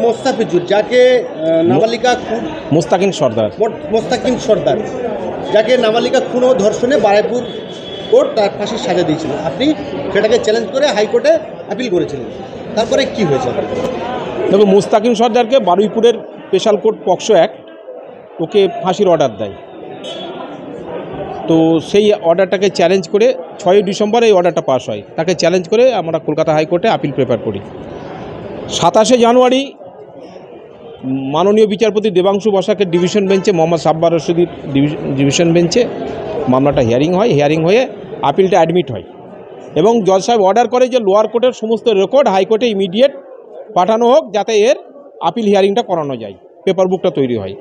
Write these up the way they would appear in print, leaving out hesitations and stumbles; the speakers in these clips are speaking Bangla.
মোস্তাফিজুর, যাকে নাবালিকা মুস্তাকিন সর্দার মোস্তাকিম সর্দার, যাকে নাবালিকা খুন ও ধর্ষণে বারুইপুর কোর্ট তার ফাঁসির সাজা দিয়েছিল, আপনি সেটাকে চ্যালেঞ্জ করে হাইকোর্টে আপিল করেছিলেন, তারপরে কি হয়েছে? দেখো, মুস্তাকিম সর্দারকে বারুইপুরের স্পেশাল কোর্ট পক্সো অ্যাক্ট ওকে ফাঁসির অর্ডার দেয়। তো সেই অর্ডারটাকে চ্যালেঞ্জ করে 6ই ডিসেম্বর এই অর্ডারটা পাস হয়। তাকে চ্যালেঞ্জ করে আমরা কলকাতা হাইকোর্টে আপিল প্রেফার করি। 27শে জানুয়ারি মাননীয় বিচারপতি দেবাংশু বসাকের ডিভিশন বেঞ্চে, মোহাম্মদ সাব্বার রশিদির ডিভিশন বেঞ্চে মামলাটা হিয়ারিং হয়। হিয়ারিং হয়ে আপিলটা অ্যাডমিট হয় এবং জজ সাহেব অর্ডার করে যে লোয়ার কোর্টের সমস্ত রেকর্ড হাইকোর্টে ইমিডিয়েট পাঠানো হোক, যাতে এর আপিল হিয়ারিংটা করানো যায়, পেপার বুকটা তৈরি হয়।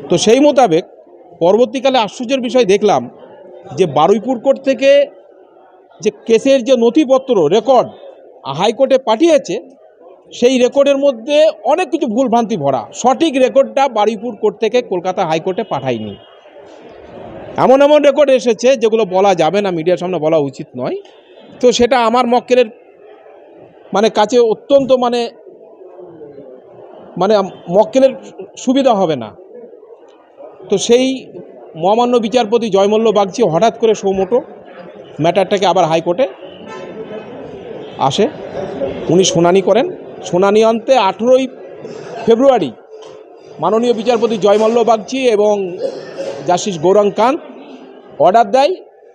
তো সেই মোতাবেক পরবর্তীকালে আশ্চর্যের বিষয় দেখলাম যে বারুইপুর কোর্ট থেকে যে কেসের যে নথিপত্র রেকর্ড হাইকোর্টে পাঠিয়েছে, সেই রেকর্ডের মধ্যে অনেক কিছু ভুলভ্রান্তি ভরা। সঠিক রেকর্ডটা বারুইপুর কোর্ট থেকে কলকাতা হাইকোর্টে পাঠায়নি। এমন এমন রেকর্ড এসেছে যেগুলো বলা যাবে না, মিডিয়ার সামনে বলা উচিত নয়। তো সেটা আমার মক্কেলের কাছে অত্যন্ত মক্কেলের সুবিধা হবে না। তো সেই মহামান্য বিচারপতি জয়মল্ল বাগচি হঠাৎ করে সৌমোটো ম্যাটারটাকে আবার হাইকোর্টে আসে। উনি শুনানি করেন। শুনানি অন্তে 18ই ফেব্রুয়ারি মাননীয় বিচারপতি জয়মল্ল বাগচি এবং জাস্টিস গৌরাঙ্গ কান্ত অর্ডার দেয়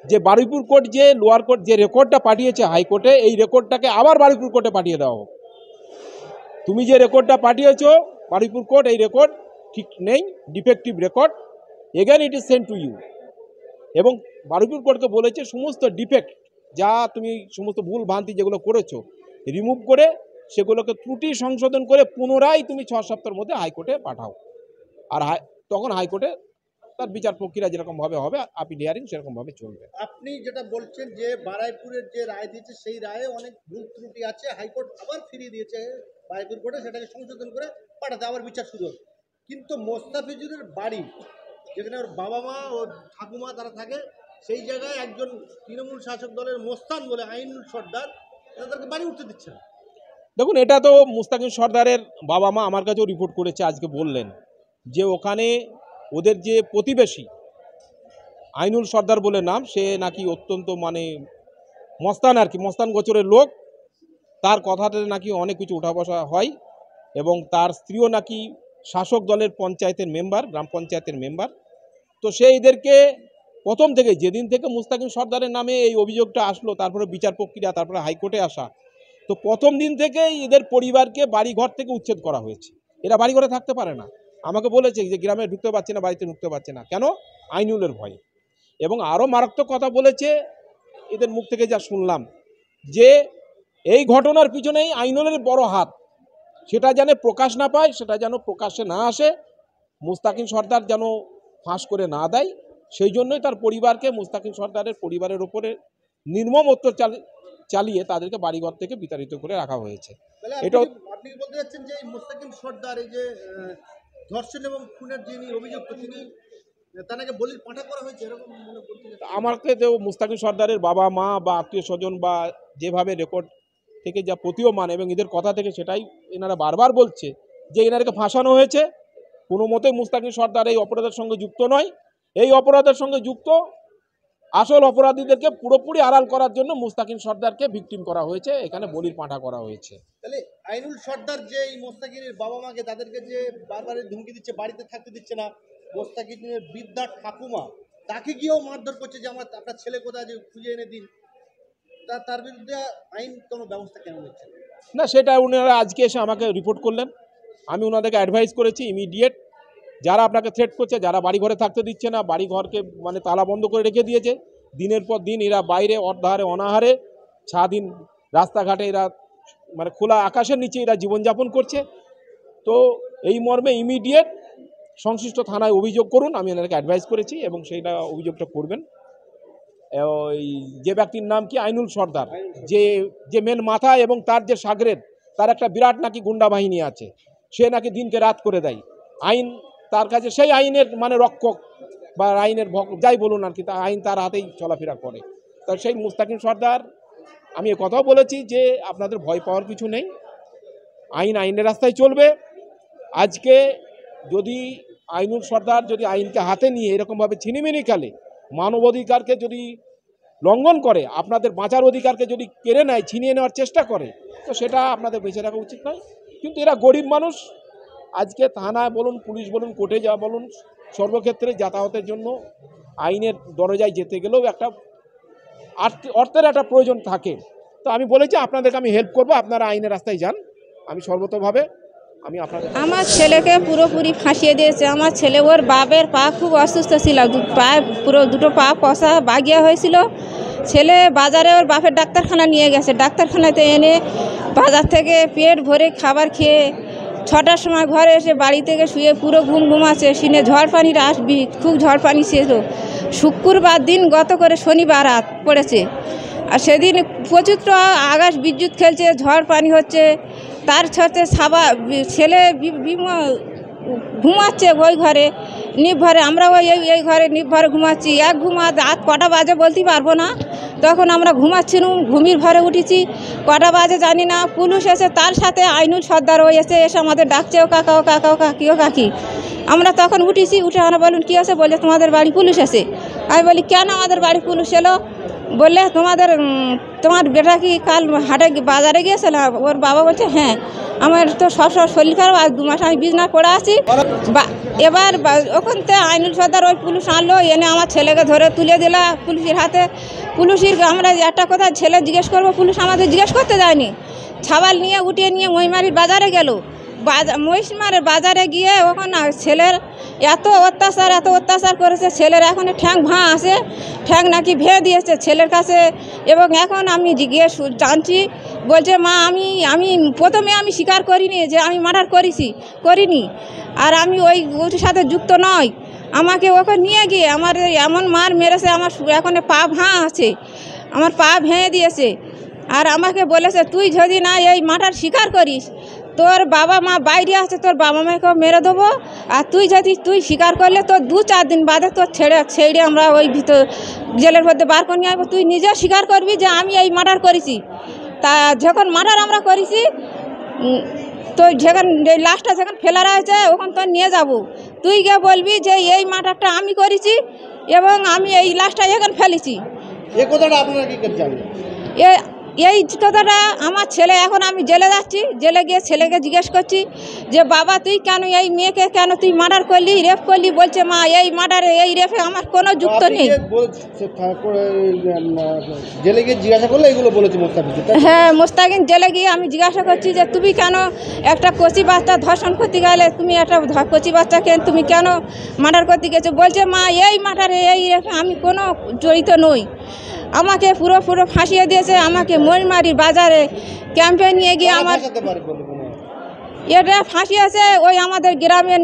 যে বারুইপুর কোর্ট যে লোয়ার কোর্ট যে রেকর্ডটা পাঠিয়েছে হাইকোর্টে, এই রেকর্ডটাকে আবার বারুইপুর কোর্টে পাঠিয়ে দেওয়া হোক। তুমি যে রেকর্ডটা পাঠিয়েছো বারুইপুর কোর্ট, এই রেকর্ড ঠিক নেই, defective record, again it is sent to you. এবং বারুইপুর কোর্টকে বলেছে সমস্ত ডিফেক্ট, যা তুমি সমস্ত ভুল ভ্রান্তি যেগুলো করেছো রিমুভ করে সেগুলোকে ত্রুটি সংশোধন করে পুনরায় তুমি 6 সপ্তাহের মধ্যে হাইকোর্টে পাঠাও। আর তখন হাইকোর্টে তার বিচার প্রক্রিয়া যেরকমভাবে হবে, আপিল হিয়ারিং সেরকমভাবে চলবে। আপনি যেটা বলছেন যে বারুইপুরের যে রায় দিয়েছে সেই রায়ে অনেক ভুল ত্রুটি আছে, হাইকোর্ট আবার ফিরিয়ে দিয়েছে বারুইপুর কোর্টে, সেটাকে সংশোধন করে পাঠাতে আবার বিচার শুরু হবে। কিন্তু মোস্তাফিজুরের বাড়ি, যেখানে ওর বাবা মা ও ঠাকুমা তারা থাকে, সেই জায়গায় একজন তৃণমূল শাসক দলের মোস্তান বলে আইনুল সর্দার, তাদেরকে বাড়ি উঠতে দিচ্ছে না। দেখুন, এটা তো মুস্তাকিম সর্দারের বাবা মা আমার কাছেও রিপোর্ট করেছে, আজকে বললেন যে ওখানে ওদের যে প্রতিবেশী আইনুল সর্দার বলে নাম, সে নাকি অত্যন্ত মস্তান আর কি, মস্তান গোচরের লোক। তার কথাতে নাকি অনেক কিছু উঠা বসা হয় এবং তার স্ত্রীও নাকি শাসক দলের পঞ্চায়েতের মেম্বার, গ্রাম পঞ্চায়েতের মেম্বার। তো এদেরকে প্রথম থেকে, যেদিন থেকে মুস্তাকিম সর্দারের নামে এই অভিযোগটা আসলো, তারপরে বিচার প্রক্রিয়া, তারপরে হাইকোর্টে আসা, তো প্রথম দিন থেকেই এদের পরিবারকে বাড়িঘর থেকে উচ্ছেদ করা হয়েছে। এরা বাড়িঘরে থাকতে পারে না। আমাকে বলেছে যে গ্রামে ঢুকতে পারছে না, বাড়িতে ঢুকতে পারছে না, কেন? আইনুলের ভয়। এবং আরও মারাত্মক কথা বলেছে এদের মুখ থেকে, যা শুনলাম, যে এই ঘটনার পিছনেই আইনুলের বড় হাত, সেটা যেন প্রকাশ না পায়, সেটা যেন প্রকাশ্যে না আসে, মুস্তাকিম সর্দার যেন ফাঁস করে না দেয়, সেই জন্যই তার পরিবারকে, মুস্তাকিম সর্দারের পরিবারের ওপরে নির্মম অত্যাচার চালিয়ে তাদেরকে বাড়িঘর থেকে বিতাড়িত করে রাখা হয়েছে। এটা আপনি বলতে যাচ্ছেন যে মুস্তাকিম সর্দার এই যে ধর্ষণ এবং খুনের যিনি অভিযুক্ত, তিনি তাকে বলির পাঠা করা হয়েছে, এরকম আমাকে তো মুস্তাকিম সর্দারের বাবা মা বা আত্মীয় স্বজন বা যেভাবে রেকর্ড থেকে যা প্রতীয়মান এবং এদের কথা থেকে সেটাই এনারা বারবার বলছে যে এনারকে ফাঁসানো হয়েছে। কোনো মতেই মুস্তাকিম সর্দার এই অপরাধের সঙ্গে যুক্ত নয়। এই অপরাধের সঙ্গে যুক্ত আসল অপরাধীদেরকে পুরোপুরি আড়াল করার জন্য মুস্তাকিম সর্দারকে ভিকটিম করা হয়েছে, এখানে বলির পাঠা করা হয়েছে। তাহলে আইনুল সর্দার যে এই মোস্তাকিমের বাবা মাকে, তাদেরকে যে বারবার ধমকি দিচ্ছে, বাড়িতে থাকতে দিচ্ছে না, মোস্তাকিমের বৃদ্ধা ঠাকুমা তাকে গিয়েও মারধর করছে যে আপনার ছেলে কোথায়, যে খুঁজে এনে দিন, তার বিরুদ্ধে আইন কোনো ব্যবস্থা কেন নিচ্ছে না? সেটা ওনারা আজকে এসে আমাকে রিপোর্ট করলেন। আমি ওনাদেরকে অ্যাডভাইস করেছি ইমিডিয়েট, যারা আপনাকে থ্রেট করছে, যারা বাড়িঘরে থাকতে দিচ্ছে না, বাড়িঘরকে তালা বন্ধ করে রেখে দিয়েছে, দিনের পর দিন এরা বাইরে অর্ধাহারে অনাহারে স্বাধীন রাস্তাঘাটে এরা খোলা আকাশের নিচে এরা জীবনযাপন করছে। তো এই মর্মে ইমিডিয়েট সংশ্লিষ্ট থানায় অভিযোগ করুন, আমি এনাদেরকে অ্যাডভাইস করেছি এবং সেইটা অভিযোগটা করবেন। ওই যে ব্যক্তির নাম কি আইনুল সর্দার, যে মেন মাথা, এবং তার যে সাগরেদ, তার একটা বিরাট নাকি গুন্ডা বাহিনী আছে, সে নাকি দিনকে রাত করে দেয়। আইন তার কাছে সেই আইনের রক্ষক বা আইনের যাই বলুন আর কি, তা আইন তার হাতেই চলাফেরা করে। তা সেই মুস্তাকিম সর্দার, আমি কথাও বলেছি যে আপনাদের ভয় পাওয়ার কিছু নেই, আইন আইনের রাস্তায় চলবে। আজকে যদি আইনুল সর্দার যদি আইনকে হাতে নিয়ে এরকমভাবে ছিনিমিনি খেলে, মানবাধিকারকে যদি লঙ্ঘন করে, আপনাদের বাঁচার অধিকারকে যদি কেড়ে নেয়, ছিনিয়ে নেওয়ার চেষ্টা করে, তো সেটা আপনাদের বেঁচে রাখা উচিত নয়। কিন্তু এরা গরিব মানুষ, আজকে থানায় বলুন, পুলিশ বলুন, কোর্টে যা বলুন, সর্বক্ষেত্রে যাতায়াতের জন্য আইনের দরজায় যেতে গেলেও একটা অর্থের একটা প্রয়োজন থাকে। তো আমি বলেছি আপনাদেরকে আমি হেল্প করবো, আপনারা আইনের রাস্তায় যান, আমি সর্বতভাবে আমি আপনাদের। আমার ছেলেকে পুরোপুরি ফাঁসিয়ে দিয়েছে। আমার ছেলে, ওর বাপের পা খুব অসুস্থ ছিল, দুটো পা কষা বাগিয়া হয়েছিল। ছেলে বাজারে ওর বাপের ডাক্তারখানা নিয়ে গেছে, ডাক্তারখানাতে এনে বাজার থেকে পেট ভরে খাবার খেয়ে 6টার সময় ঘরে এসে বাড়ি থেকে শুয়ে পুরো ঘুমাচ্ছে। সিনে ঝড় পানির আসবি, খুব ঝড় পানি ছিল। শুক্রবার দিন গত করে শনিবার রাত পড়েছে, আর সেদিন প্রচুর আকাশ বিদ্যুৎ খেলছে, ঝড় পানি হচ্ছে। তার সাথে ছেলে ঘুমাচ্ছে ওই ঘরে নির্ভরে, আমরা এই ঘরে নির্ভরে ঘুমাচ্ছি। এক রাত কটা বাজে বলতে পারবো না, তখন আমরা ঘুমাচ্ছিলাম, ঘুমির ঘরে উঠেছি, কটা বাজে জানি না। পুলিশ এসে, তার সাথে আইনুল সর্দার এসে আমাদের ডাকছে, ও কাকা, ও কাকা, ও কাকি, ও কাকি। আমরা তখন উঠেছি, উঠে আমরা বলুন কী আছে, বলে তোমাদের বাড়ি পুলিশ এসে। আমি বলি কেন আমাদের বাড়ি পুলিশ এলো? বললে তোমার বেটা কি কাল হাটে বাজারে গিয়েছিল? ওর বাবা বলছে হ্যাঁ। আমার তো সব শরীর খারাপ, আজ 2 মাস আমি বিছনা পড়ে আছি। এবার ওখান থেকে আইনুল সর্দার ওই পুলিশ আনলো, এনে আমার ছেলেকে ধরে তুলে দিলা পুলিশের হাতে। পুলিশের আমরা একটা কথা ছেলে জিজ্ঞেস করবো, পুলিশ আমাদের জিজ্ঞেস করতে যায়নি। ছাবাল নিয়ে উঠিয়ে নিয়ে মহিমারির বাজারে গেল। মহিষমারের বাজারে গিয়ে ওখানে ছেলের এত অত্যাচার করেছে। ছেলের এখন ঠ্যাং ভাঁ আছে, ঠ্যাং নাকি ভেঙে দিয়েছে ছেলের কাছে। এবং এখন আমি জিজ্ঞেস জানছি, বলছে মা আমি প্রথমে আমি স্বীকার করিনি যে আমি মার্ডার করিনি, আর আমি ওর সাথে যুক্ত নই। আমাকে ওকে নিয়ে গিয়ে আমার এমন মার মেরেছে, আমার এখন পা ভাঁ আছে, আমার পা ভেঙে দিয়েছে। আর আমাকে বলেছে তুই যদি না এই মার্ডার স্বীকার করিস, তোর বাবা মা বাইরে আছে, তোর বাবা মাকেও মেরে দেবো। আর তুই স্বীকার করলে তোর 2-4 দিন বাদে তোর ছেড়ে আমরা ওই জেলের মধ্যে বার করে নিয়ে আসবো। তুই নিজেও স্বীকার করবি যে আমি এই মার্ডার করেছি। তা যখন মার্ডার আমরা করেছি, তো লাশটা যখন ফেলা রয়েছে ওখান তো নিয়ে যাব, তুই গিয়ে বলবি যে এই মার্ডারটা আমি করেছি এবং আমি এই লাশটা এখন ফেলেছি। এই কথাটা আপনারা কি করে জানলেন? এই কথাটা আমার ছেলে, এখন আমি জেলে যাচ্ছি, জেলে গিয়ে ছেলেকে জিজ্ঞেস করছি যে বাবা তুই কেন এই মেয়েকে কেন তুই মার্ডার করলি, রেপ করলি? বলছে মা এই মার্ডারে এই রেপে আমার কোনো যুক্ত নেই। জেলে গিয়ে জিজ্ঞাসা করলে এগুলো বলেছে মোস্তাফিজুর? হ্যাঁ, মোস্তাকিন জেলে গিয়ে আমি জিজ্ঞাসা করছি যে তুমি কেন একটা কচি বাচ্চা ধর্ষণ করতে গেলে, তুমি একটা কচি বাচ্চাকে তুমি কেন মার্ডার করতে গেছো? বলছে মা এই মার্ডারে এই রেপে আমি কোনো জড়িত নই। আমাকে পুরো ফাঁসিয়ে দিয়েছে। আমাকে মহিমারির বাজারে ক্যাম্পে নিয়ে গিয়ে আমার এটা ফাঁসিয়েছে। ওই আমাদের গ্রামের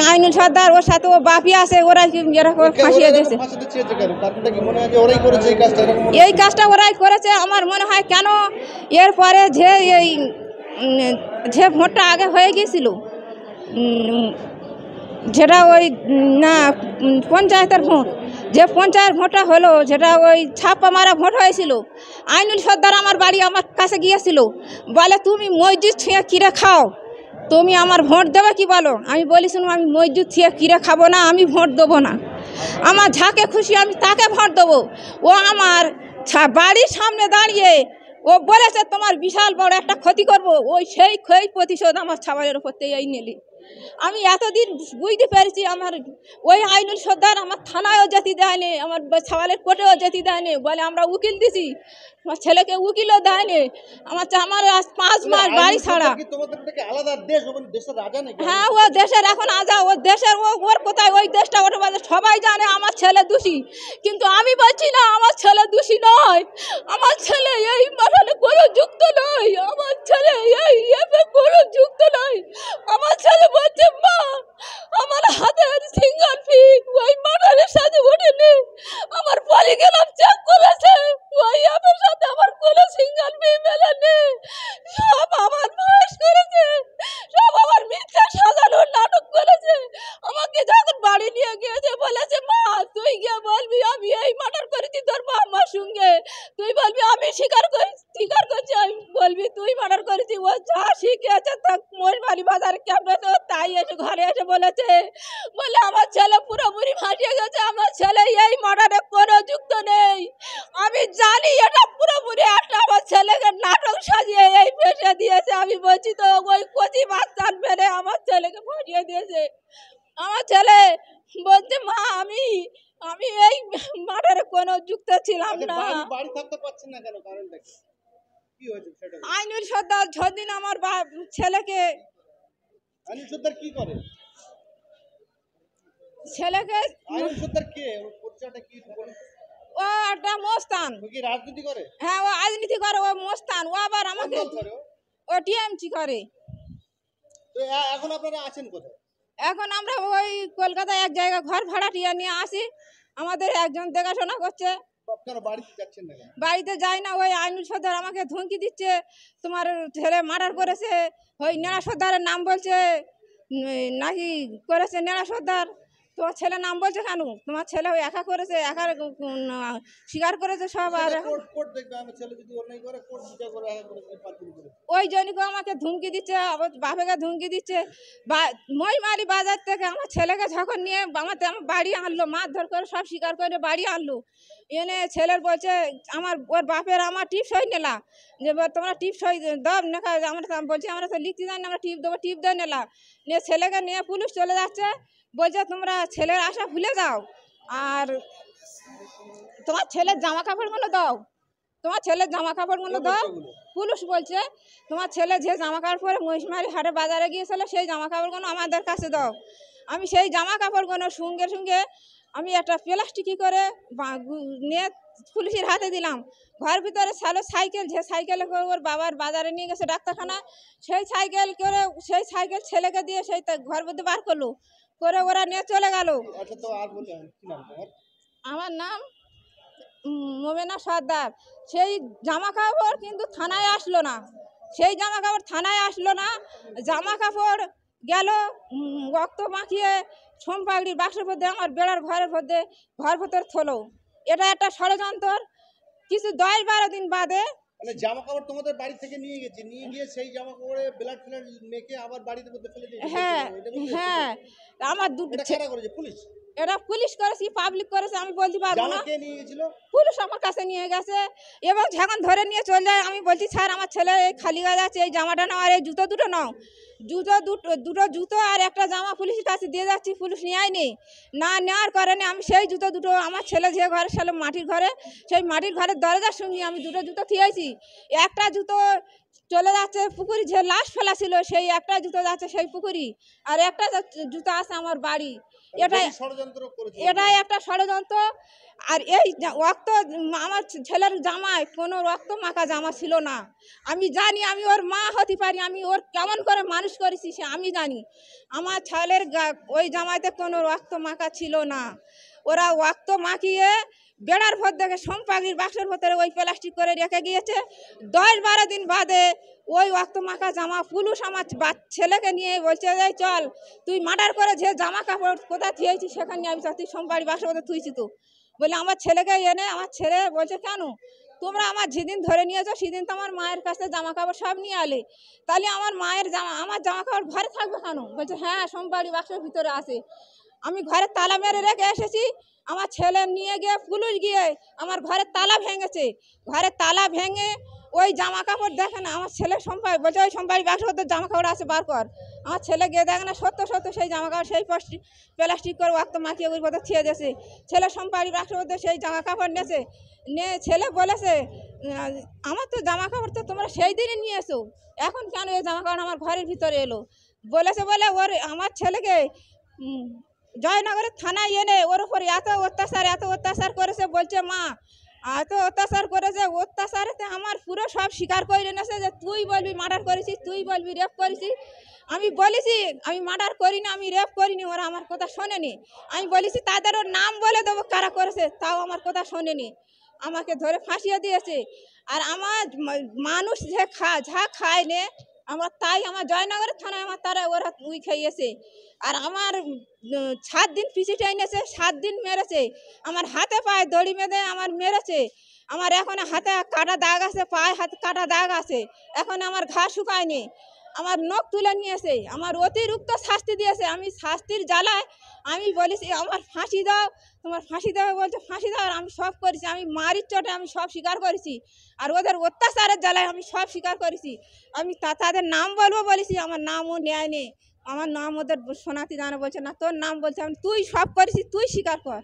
আইনুল সর্দার, ওর সাথে ও বাপি আছে, ওরাই এরকম ফাঁসিয়ে দিয়েছে। এই কাজটা ওরাই করেছে আমার মনে হয়। কেন এরপরে যে ভোটটা আগে হয়ে গিয়েছিল, যেটা ওই না পঞ্চায়েতের ভোট, যে পঞ্চায়েত ভোটটা হলো, যেটা ওই ছাপ্পা মারা ভোট হয়েছিল, আইনুল সর্দার আমার বাড়ি আমার কাছে গিয়েছিল, বলে তুমি মসজিদ ছুঁয়ে কিরে খাও, তুমি আমার ভোট দেবে কি বলো? আমি বলেছিলাম আমি মসজিদ ছুঁয়ে কিরে খাবো না, আমি ভোট দেবো না। আমার যাকে খুশি আমি তাকে ভোট দেবো। ও আমার বাড়ির সামনে দাঁড়িয়ে ও বলেছে তোমার বিশাল বড় একটা ক্ষতি করবো, সেই প্রতিশোধ আমার ছাবালের ওপর এই নিলি। আমি এতদিন বুঝতে পেরেছি আমার ওই আইনুল সর্দার আমার থানায়ও যেতে দেয়নি, আমার ছাবালের কোর্টেও যেতে দেয়নি, বলে আমরা উকিল দিছি, আমার ছেলেকে উকিলও দেয়নি। আমার আজ 5 মাস বাড়ি ছাড়া। হ্যাঁ, ও দেশের এখন আজা, ও দেশের ওর কোথায় ওই দেশটা ওটা সবাই জানে আমার ছেলে দোষী, কিন্তু আমি বলছি না আমার ছেলে দোষী নয়। আমার ছেলে এই মার্ডারে কোনো যুক্ত নয়, আমার ছেলে এই এফে কোনো যুক্ত নয়। আমার ছেলে বলছে মা আমার হাতের সিঙ্গার ফিক ওই মার্ডারের সাথে ওঠেনি, আমার পলিগ্রাম চেক করেছে, ওই এফের সাথে আমার কোনো সিঙ্গার ফি মেলেনি। সব আমার বয়স করেছে, সব আমার মিথ্যা সাজানোর নাটক করেছে। আমাকে যখন বাড়ি নিয়ে গিয়েছে বলেছে মা তুই গিয়ে বলবি আমি এই মার্ডার করেছি, তোর মা আমার সঙ্গে তুই বলবি আমি স্বীকার করছি, আমি বলবি তুই মার্ডার করেছি। ও যা শিখেছে তা মহিষমারি বাজার ক্যাম্পে তো তাই এসে ঘরে এসে বলেছে, বলে আমার ছেলে পুরোপুরি ভাসিয়ে গেছে, আমার ছেলে এই মার্ডারে কোনো যুক্ত নেই। আমি জানি এটা পুরোপুরি একটা আমার ছেলেকে নাটক সাজিয়ে এই পেশে দিয়েছে। আমি বলছি তো ওই কচি বাচ্চার মেরে আমার ছেলেকে ভাসিয়ে দিয়েছে। আমার ছেলে বলছে মা আমি এই মার্ডারে কোনো যুক্ত ছিলাম আচ্ছা, না। বাড়ি থাকতে পারছেন না কেন, কারণটা কি হয়েছে সেটা বলুন। আইনুল সর্দার যতদিন আমার ছেলেকে আইনুল সর্দার কি করে? আইনুল সর্দার কে, ওর পরিচয়টা কি একটু বলুন। ও একটা মস্তান। ও কি রাজনীতি করে? হ্যাঁ, ও রাজনীতি করে, ও মস্তান। ও আবার কোন আমাকে দল করে ও? ও টিএমসি করে। তো এখন আপনারা আছেন কোথায়? এখন আমরা ওই কলকাতায় এক জায়গা ঘর ভাড়াটিয়া নিয়ে আসি, আমাদের একজন দেখাশোনা করছে। আপনারা বাড়িতে যাচ্ছেন না কেন? বাড়িতে যাই না, ওই আইনুল সর্দার আমাকে ধমকি দিচ্ছে, তোমার ছেলে মার্ডার করেছে। ওই নেড়া সর্দারের নাম বলছে, নাকি করেছে নেড়া সর্দার। তোমার ছেলে নাম বলছে কেন? তোমার ছেলে ওই একা করেছে, একা স্বীকার করেছে সব। আর কোর্ট দেখবে, আমার ছেলে যদি অন্যায় করে কোর্ট বিচার করে পাত্রী করে। ওই জনকে আমাকে ধমকি দিচ্ছে, আবার বাপেকে ধমকি দিচ্ছে। মহিমারি বাজার থেকে আমার ছেলেকে যখন নিয়ে আমার বাড়ি আনলো, মারধর করে সব স্বীকার করে বাড়ি আনলো, এনে ছেলের বলছে ওর বাপের আমার টিপ সই নিলা, যে তোমরা টিপ সই দাও না। আমরা বলছি আমরা তো লিখতে জানি না, আমরা টিপ দেবো, টিপ দিয়ে নিলাম। নিয়ে ছেলেকে নিয়ে পুলিশ চলে যাচ্ছে, বলছে তোমরা ছেলের আশা ভুলে যাও, আর তোমার ছেলের জামা কাপড়গুলো দাও, তোমার ছেলের জামা কাপড়গুলো দাও। পুলিশ বলছে তোমার ছেলে যে জামা কাপড় পরে মহিষমারি হাটে বাজারে গিয়েছিল সেই জামা কাপড়গুলো আমাদের কাছে দাও। আমি সেই জামা কাপড়গুলো সঙ্গে সঙ্গে আমি একটা প্লাস্টিকি করে নিয়ে পুলিশের হাতে দিলাম। ঘর ভিতরে ছিল সাইকেল, যে সাইকেলে করে ওর বাবার বাজারে নিয়ে গেছে ডাক্তারখানা, সেই সাইকেল ছেলেকে দিয়ে সেই ঘর মধ্যে বার করলো, করে ওরা নিয়ে চলে গেল। আচ্ছা, তো আর বলুন কি নাম তোমার? আমার নাম মোমেনা সর্দার। সেই জামা কাপড় কিন্তু থানায় আসলো না, সেই জামা কাপড় থানায় আসলো না। জামা কাপড় গেল রক্ত মাখিয়ে সোমপাগড়ির বাক্সের মধ্যে আমার বেড়ার ঘর ভেতর থলো। এটা একটা ষড়যন্ত্র। কিছু 10-12 দিন বাদে মানে জামা কাপড় তোমাদের বাড়ি থেকে নিয়ে গিয়ে সেই জামা কাপড়ে ব্লাড ফ্লাড মেখে আবার বাড়িতে মধ্যে ফেলে দিয়েছে। হ্যাঁ হ্যাঁ, আমার এটা কারা করেছে? পুলিশ? এটা পুলিশ করেছে, পাবলিক করেছে, আমি বলতে পারবো জামা না। কে নিয়ে গেছিল? পুলিশ আমার কাছে নিয়ে গেছে এবং যখন ধরে নিয়ে চলে যায় আমি বলছি স্যার আমার ছেলে এই খালি গায়ে আছে, এই জামাটা নাও আর এই জুতো দুটো নাও। দুটো জুতো আর একটা জামা পুলিশের কাছে দিয়ে যাচ্ছি, পুলিশ নেয় নি, না নেওয়ার কারণে আমি সেই জুতো দুটো আমার ছেলে যে ঘরে ছিল মাটির ঘরে, সেই মাটির ঘরের দরজার সঙ্গে আমি দুটো জুতো থিয়েছি। একটা জুতো চলে যাচ্ছে পুকুরি, যে লাশ ফেলা ছিল সেই একটা জুতো যাচ্ছে সেই পুকুরি, আর একটা জুতো আছে আমার বাড়ি। এটাই একটা ষড়যন্ত্র। আর এই রক্ত আমার ছেলের জামায় কোনো রক্ত মাখা জামা ছিল না। আমি জানি, আমি ওর মা হতে পারি, আমি ওর কেমন করে মানুষ করেছি সে আমি জানি। আমার ছেলের ওই জামাইতে কোনো রক্ত মাখা ছিল না। ওরা রক্ত মাখিয়ে বেড়ার ভর দেখে সোমপাগড়ির বাক্সের ভেতরে ওই প্লাস্টিক করে রেখে গিয়েছে। 10-12 দিন বাদে ওই রক্ত মাখা জামা পুলিশ আমার ছেলেকে নিয়ে বলছে যে চল তুই মার্ডার করে যে জামা কাপড় কোথায় থুয়েছি সেখানে আমি তুই সোমবাড়ি বাক্সের মধ্যে থুইছি। তো বলে আমার ছেলেকে এনে আমার ছেলে বলছে কেন তোমরা আমার যেদিন ধরে নিয়েছো সেদিন তো আমার মায়ের কাছে জামা কাপড় সব নিয়ে আলে, তাহলে আমার আমার জামা কাপড় ঘরে থাকবে কেন? বলছে হ্যাঁ সোমবাড়ি বাক্সের ভিতরে আছে। আমি ঘরে তালা মেরে রেখে এসেছি, আমার ছেলে নিয়ে গিয়ে পুলিশ গিয়ে আমার ঘরের তালা ভেঙেছে। ঘরের তালা ভেঙে ওই জামা কাপড় দেখে না, আমার ছেলে বলছে ওই সোমবাড়ি বাক্স জামা কাপড় আছে বার কর। আমার ছেলে গিয়ে দেখে না সত্য সেই জামা কাপড় সেই প্লাস্টিক করে রক্ত মাখিয়ে ওই মধ্যে থিয়ে দিয়েছে। ছেলে সোমবাড়ি বাক্সের মধ্যে সেই জামা কাপড় নিয়েছে, নিয়ে ছেলে বলেছে আমার তো জামা কাপড় তো তোমরা সেই দিনই নিয়েছো, এখন কেন এই জামা কাপড় আমার ঘরের ভিতরে এলো? বলেছে বলে ওর আমার ছেলেকে জয়নগরের থানায় এনে ওর উপর এত অত্যাচার করেছে। বলছে মা এত অত্যাচার করেছে, অত্যাচারেতে আমার পুরো সব স্বীকার করে এনেছে যে তুই বলবি মার্ডার করেছিস, তুই বলবি রেপ করেছিস। আমি বলেছি আমি মার্ডার করিনি, আমি রেপ করিনি, ওরা আমার কথা শোনেনি। আমি বলেছি তাদেরও নাম বলে দেবো কারা করেছে, তাও আমার কথা শোনেনি, আমাকে ধরে ফাঁসিয়ে দিয়েছে। আর আমার মানুষ যে যা খায় নে আমার তাই আমার জয়নগরের থানায় আমার তারা ওরা খাইয়েছে। আর আমার 7 দিন পিছিয়ে এনেছে, 7 দিন মেরেছে, আমার হাতে পায়ে দড়ি বেঁধে আমার মেরেছে। আমার এখন হাতে কাটা দাগ আছে, পায়ে হাতে কাটা দাগ আছে, এখন আমার ঘা শুকায়নি, আমার নখ তুলে নিয়েছে, আমার অতিরিক্ত শাস্তি দিয়েছে। আমি শাস্তির জ্বালায় আমি বলেছি আমার ফাঁসি দাও, তোমার ফাঁসি দেবে বলছে, ফাঁসি দাও। আর আমি সব করেছি, আমি মারির চোটে আমি সব স্বীকার করেছি, আর ওদের অত্যাচারের জ্বালায় আমি সব স্বীকার করেছি। আমি তাদের নাম বলবো বলেছি, আমার নামও নেয়নি, আমার নাম ওদের শোনাতে জানা বলছে না, তোর নাম বলছে, আমি তুই সব করেছিস, তুই স্বীকার কর।